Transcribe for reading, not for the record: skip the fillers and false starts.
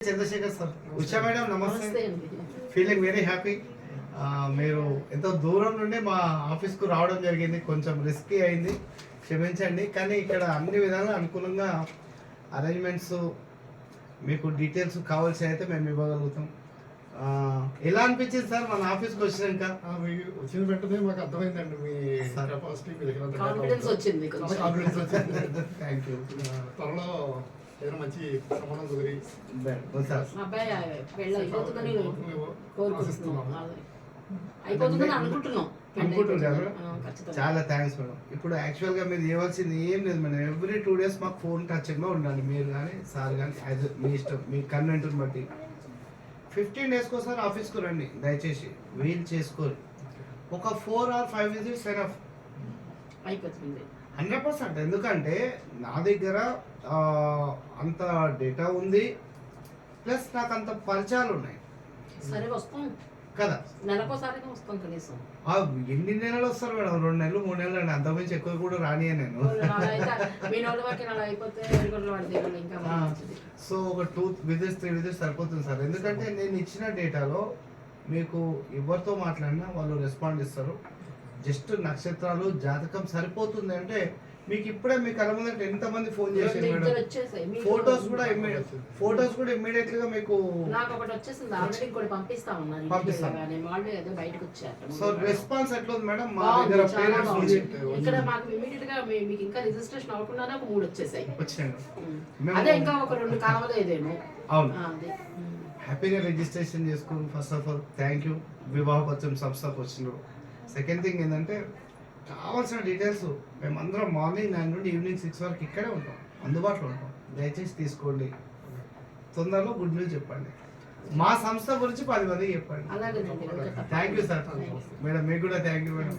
Chandrasekhar sir. Usha madam నమస్తే. Feeling very happy. మీరు ఎంతో దూరం నుండి మా ఆఫీస్కు రావడం జరిగింది, కొంచెం రిస్కీ అయింది, క్షమించండి. కానీ ఇక్కడ అన్ని విధాలుగా అనుకూలంగా అరేంజ్మెంట్స్, మీకు డీటెయిల్స్ కావాల్సి అయితే మేము ఇవ్వగలుగుతాం. ఎలా అనిపించింది సార్ మన ఆఫీస్కి వచ్చినాక? వచ్చిన వెంటనే మాకు అర్థమైందండి మీ కెపాసిటీ, మీ దగ్గర కాన్ఫిడెన్స్ వచ్చింది. Thank you. త్వరలో ఏదైనా మంచి సంబంధం కుదిరి చాలా థ్యాంక్స్ మేడం. ఇప్పుడు యాక్చువల్గా మీరు చేయవలసింది ఏం లేదు మేడం, ఎవ్రీ 2 days మాకు ఫోన్ టచ్లో ఉండాలి, మీరు కానీ సార్ కానీ, యాజ్ మీ ఇష్టం, మీ కన్వెంట్ని బట్టి. 15 days ఒకసారి ఆఫీస్కు రండి దయచేసి, వీల్ చేసుకోరు. ఒక 4 or 5 visits ఎనఫ్ అయిపోతుంది 100%. ఎందుకంటే నా దగ్గర అంత డేటా ఉంది, ప్లస్ నాకు అంత పరిచయాలు ఉన్నాయి. సరే వస్తాం కదా, నెలకోసారి వస్తాం కనీసం. ఎన్ని నెలలు వస్తారు మేడం? 2 నెలలు 3 నెలలు అండి, అంతకుమించి ఎక్కువ కూడా రానియా నేను. సో ఒక 2 visits 3 visits సరిపోతుంది సార్. ఎందుకంటే నేను ఇచ్చిన డేటాలో మీకు ఎవరితో మాట్లాడినా వాళ్ళు రెస్పాండ్ ఇస్తారు. జస్ట్ నక్షత్రాలు జాతకం సరిపోతుంది అంటే మీకు ఇప్పుడే మీ కళ్ళ ముందు ఎంతమంది ఫోన్ చేశారు మేడం. ఫోటోస్ కూడా ఇమ్మీడియట్ గా మీకు నాకు ఒకటి వచ్చేసింది, ఆల్రెడీ ఇంకోటి పంపిస్తాను. సో రెస్పాన్స్ ఎట్లా ఉంది మేడం? మా దగ్గర పేరెంట్స్ ఇక్కడ మాకు ఇమ్మీడియట్ గా మీకు ఇంకా రిజిస్ట్రేషన్ అవ్వకుండానే ఒక 3 వచ్చేసాయి. అదే ఇంకా ఒక 2 కావాలేదేమో. అవును, హ్యాపీగా రిజిస్ట్రేషన్ చేసుకోండి. First of all thank you వివాహ పత్రం సంస్థకు వచ్చినారు. సెకండ్ థింగ్ ఏంటంటే కావాల్సిన డీటెయిల్స్ మేమందరం మార్నింగ్ 9 నుండి ఈవినింగ్ 6 వరకు ఇక్కడే ఉంటాం, అందుబాటులో ఉంటాం. దయచేసి తీసుకోండి. తొందరలో గుడ్ న్యూస్ చెప్పండి, మా సంస్థ గురించి 10 మందికి చెప్పండి. Thank you sir. మేడం మీకు కూడా థ్యాంక్ యూ మేడం.